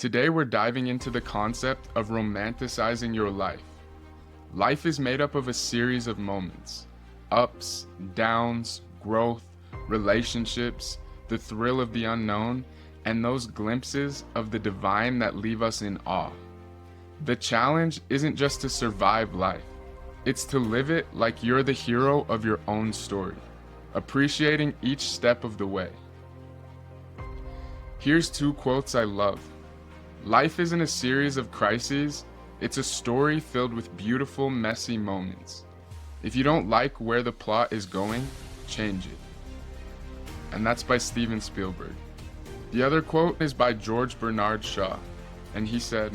Today we're diving into the concept of romanticizing your life. Life is made up of a series of moments: ups, downs, growth, relationships, the thrill of the unknown, and those glimpses of the divine that leave us in awe. The challenge isn't just to survive life, it's to live it like you're the hero of your own story, appreciating each step of the way. Here's two quotes I love. Life isn't a series of crises, it's a story filled with beautiful, messy moments. If you don't like where the plot is going, change it. And that's by Steven Spielberg. The other quote is by George Bernard Shaw, and he said,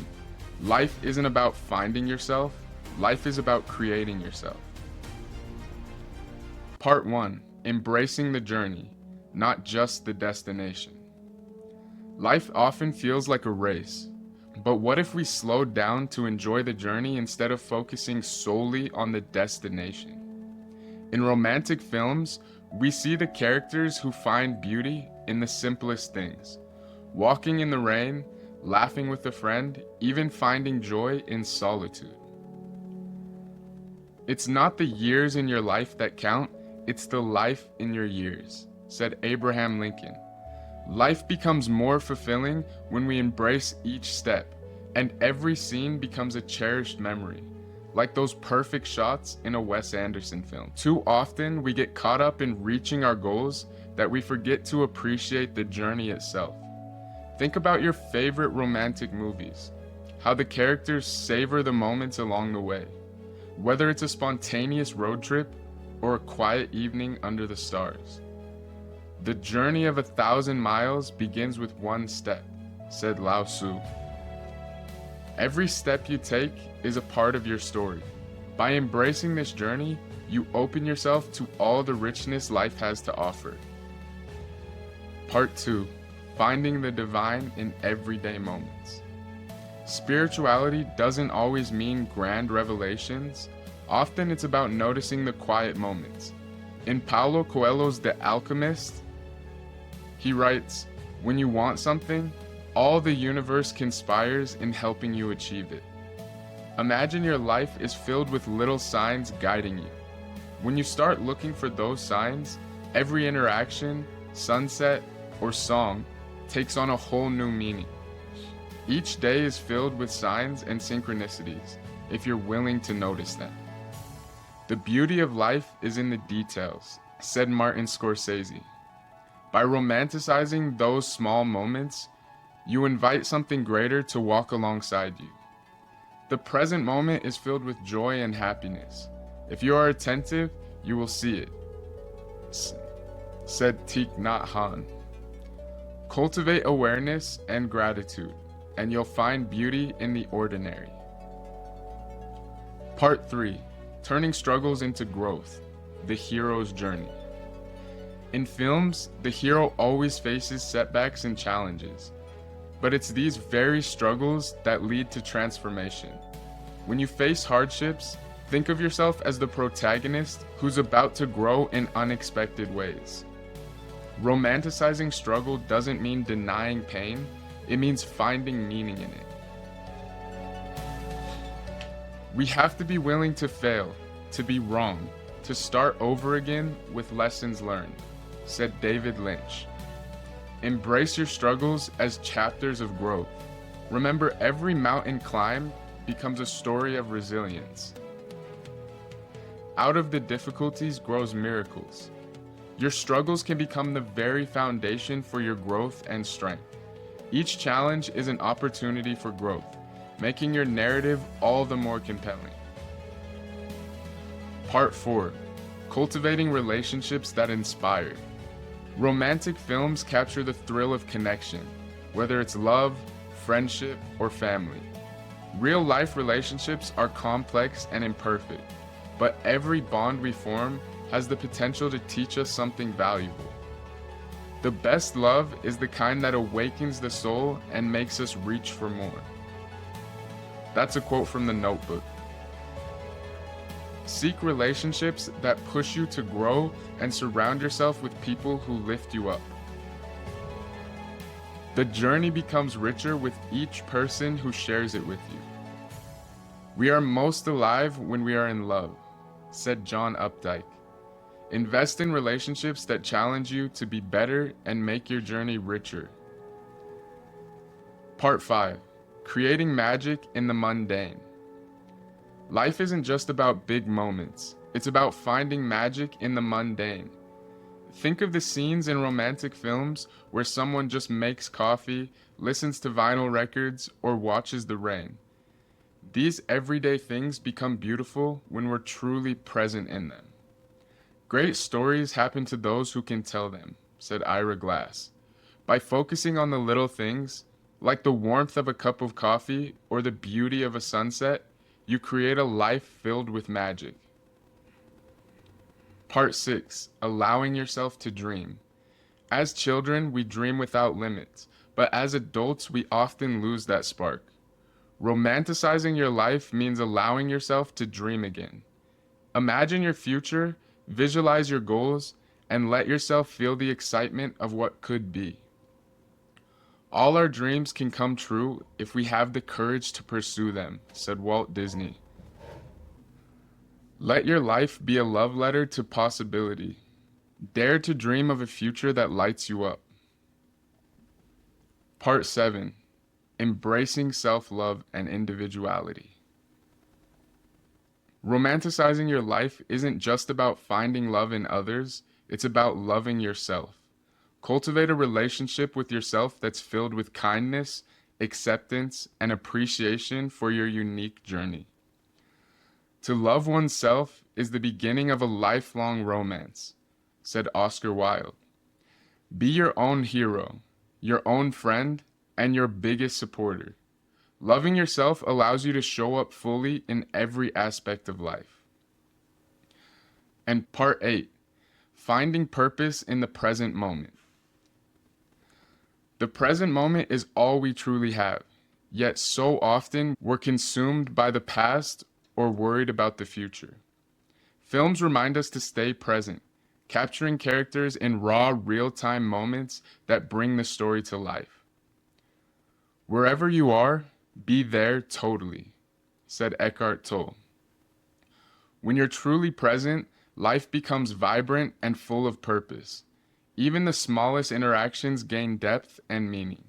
"Life isn't about finding yourself, life is about creating yourself." Part 1. Embracing the journey, not just the destination. Life often feels like a race, but what if we slowed down to enjoy the journey instead of focusing solely on the destination? In romantic films, we see the characters who find beauty in the simplest things: walking in the rain, laughing with a friend, even finding joy in solitude. "It's not the years in your life that count, it's the life in your years," said Abraham Lincoln. Life becomes more fulfilling when we embrace each step, and every scene becomes a cherished memory, like those perfect shots in a Wes Anderson film. Too often, we get caught up in reaching our goals that we forget to appreciate the journey itself. Think about your favorite romantic movies, how the characters savor the moments along the way, whether it's a spontaneous road trip or a quiet evening under the stars. "The journey of 1,000 miles begins with one step," said Lao Tzu. Every step you take is a part of your story. By embracing this journey, you open yourself to all the richness life has to offer. Part 2. Finding the divine in everyday moments. Spirituality doesn't always mean grand revelations. Often it's about noticing the quiet moments. In Paulo Coelho's The Alchemist, he writes, "When you want something, all the universe conspires in helping you achieve it." Imagine your life is filled with little signs guiding you. When you start looking for those signs, every interaction, sunset, or song takes on a whole new meaning. Each day is filled with signs and synchronicities, if you're willing to notice them. "The beauty of life is in the details," said Martin Scorsese. By romanticizing those small moments, you invite something greater to walk alongside you. The present moment is filled with joy and happiness. If you are attentive, you will see it, said Thich Nhat Hanh. Cultivate awareness and gratitude, and you'll find beauty in the ordinary. Part 3. Turning struggles into growth, the hero's journey. In films, the hero always faces setbacks and challenges, but it's these very struggles that lead to transformation. When you face hardships, think of yourself as the protagonist who's about to grow in unexpected ways. Romanticizing struggle doesn't mean denying pain, it means finding meaning in it. We have to be willing to fail, to be wrong, to start over again with lessons learned, said David Lynch. Embrace your struggles as chapters of growth. Remember, every mountain climb becomes a story of resilience. Out of the difficulties grows miracles. Your struggles can become the very foundation for your growth and strength. Each challenge is an opportunity for growth, making your narrative all the more compelling. Part 4. Cultivating relationships that inspire. Romantic films capture the thrill of connection, whether it's love, friendship, or family. Real-life relationships are complex and imperfect, but every bond we form has the potential to teach us something valuable. The best love is the kind that awakens the soul and makes us reach for more. That's a quote from The Notebook. Seek relationships that push you to grow and surround yourself with people who lift you up. The journey becomes richer with each person who shares it with you. We are most alive when we are in love, said John Updike. Invest in relationships that challenge you to be better and make your journey richer. Part 5. Creating magic in the mundane. Life isn't just about big moments. It's about finding magic in the mundane. Think of the scenes in romantic films where someone just makes coffee, listens to vinyl records, or watches the rain. These everyday things become beautiful when we're truly present in them. Great stories happen to those who can tell them, said Ira Glass. By focusing on the little things, like the warmth of a cup of coffee or the beauty of a sunset, you create a life filled with magic. Part 6. Allowing yourself to dream. As children, we dream without limits, but as adults, we often lose that spark. Romanticizing your life means allowing yourself to dream again. Imagine your future, visualize your goals, and let yourself feel the excitement of what could be. All our dreams can come true if we have the courage to pursue them, said Walt Disney. Let your life be a love letter to possibility. Dare to dream of a future that lights you up. Part 7. Embracing self-love and individuality. Romanticizing your life isn't just about finding love in others, it's about loving yourself. Cultivate a relationship with yourself that's filled with kindness, acceptance, and appreciation for your unique journey. To love oneself is the beginning of a lifelong romance, said Oscar Wilde. Be your own hero, your own friend, and your biggest supporter. Loving yourself allows you to show up fully in every aspect of life. And part 8, finding purpose in the present moment. The present moment is all we truly have, yet so often we're consumed by the past or worried about the future. Films remind us to stay present, capturing characters in raw, real-time moments that bring the story to life. Wherever you are, be there totally, said Eckhart Tolle. When you're truly present, life becomes vibrant and full of purpose. Even the smallest interactions gain depth and meaning.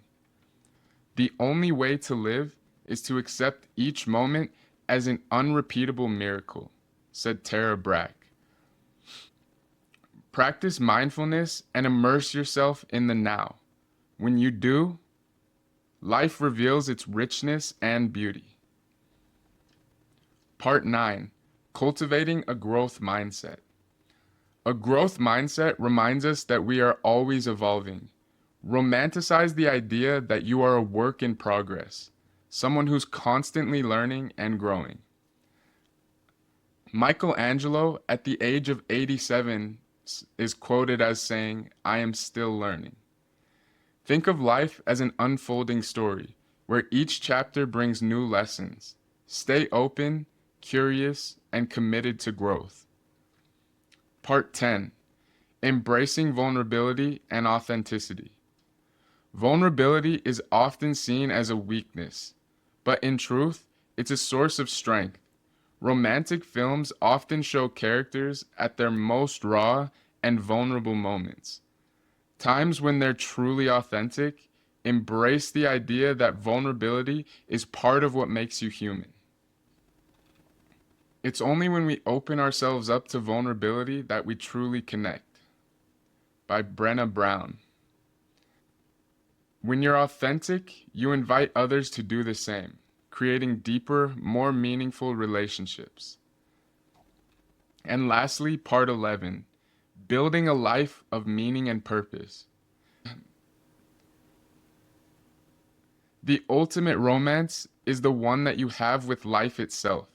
The only way to live is to accept each moment as an unrepeatable miracle, said Tara Brach. Practice mindfulness and immerse yourself in the now. When you do, life reveals its richness and beauty. Part 9. Cultivating a growth mindset. A growth mindset reminds us that we are always evolving. Romanticize the idea that you are a work in progress, someone who's constantly learning and growing. Michelangelo, at the age of 87, is quoted as saying, "I am still learning." Think of life as an unfolding story, where each chapter brings new lessons. Stay open, curious, and committed to growth. Part 10. Embracing vulnerability and authenticity. Vulnerability is often seen as a weakness, but in truth, it's a source of strength. Romantic films often show characters at their most raw and vulnerable moments. Times when they're truly authentic, embrace the idea that vulnerability is part of what makes you human. It's only when we open ourselves up to vulnerability that we truly connect. By Brené Brown. When you're authentic, you invite others to do the same, creating deeper, more meaningful relationships. And lastly, part 11, building a life of meaning and purpose. The ultimate romance is the one that you have with life itself.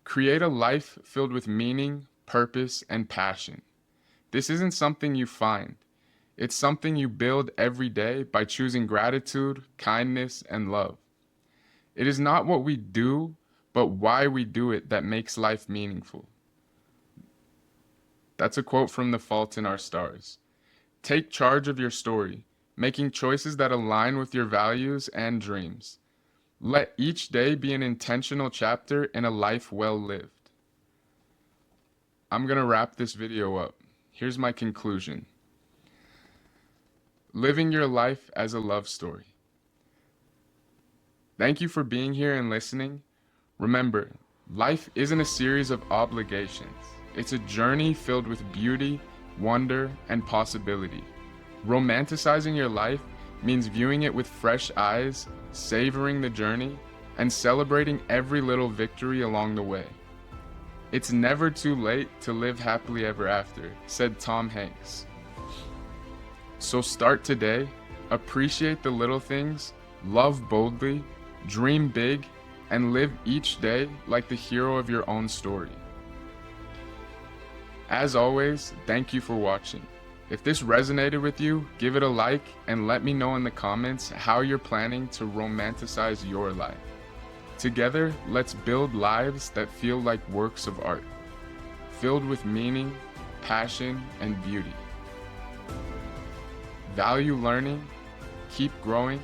Create a life filled with meaning, purpose, and passion. This isn't something you find. It's something you build every day by choosing gratitude, kindness, and love. It is not what we do, but why we do it that makes life meaningful. That's a quote from The Fault in Our Stars. Take charge of your story. making choices that align with your values and dreams. Let each day be an intentional chapter in a life well lived. I'm gonna wrap this video up. Here's my conclusion. Living your life as a love story. Thank you for being here and listening. Remember, life isn't a series of obligations. It's a journey filled with beauty, wonder, and possibility. Romanticizing your life means viewing it with fresh eyes, savoring the journey, and celebrating every little victory along the way. It's never too late to live happily ever after, said Tom Hanks. So start today, appreciate the little things, love boldly, dream big, and live each day like the hero of your own story. As always, thank you for watching. If this resonated with you, give it a like and let me know in the comments how you're planning to romanticize your life. Together, let's build lives that feel like works of art, filled with meaning, passion, and beauty. Value learning, keep growing,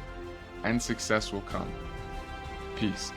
and success will come. Peace.